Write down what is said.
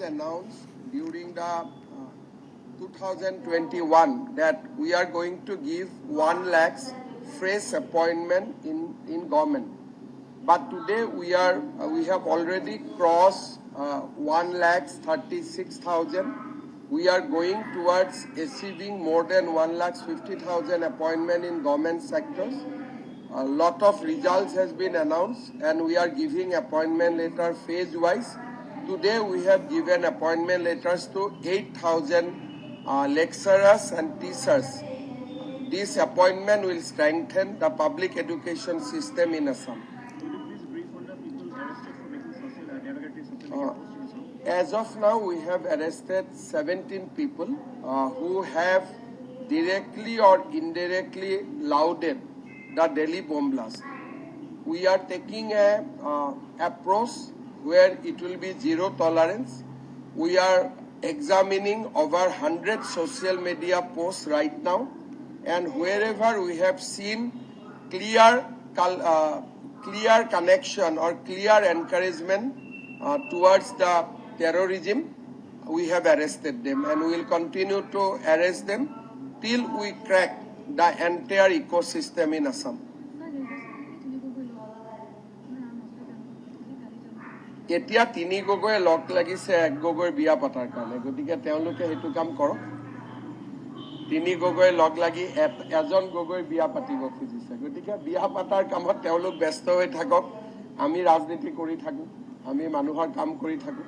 announced during the 2021 that we are going to give 1 lakh fresh appointment in government. But today we have already crossed 1,36,000. We are going towards achieving more than 1,50,000 appointment in government sectors. A lot of results has been announced, and we are giving appointment letter phase wise. Today we have given appointment letters to 8,000 lecturers and teachers. This appointment will strengthen the public education system in Assam. As of now, we have arrested 17 people who have directly or indirectly lauded the Delhi bomb blast. We are taking a approach where it will be zero tolerance. We are examining over 100 social media posts right now, and wherever we have seen clear connection or clear encouragement towards the terrorism, we have arrested them, and we will continue to arrest them till we crack the entire ecosystem in Assam. এতিয়া 3 Gogoi log লাগিছে 1 গগৈৰ বিয়া পাতাৰ কাৰণে, গতিকে তেওঁলোকে হেতু কাম কৰক। 3 Gogoi log লাগি এজন গগৈৰ বিয়া পাতিব খুজিছে, গতিকে বিয়া পাতাৰ কামত তেওঁলোক ব্যস্ত হৈ থাকক। আমি ৰাজনীতি কৰি থাকো, আমি মানুহৰ কাম কৰি থাকো।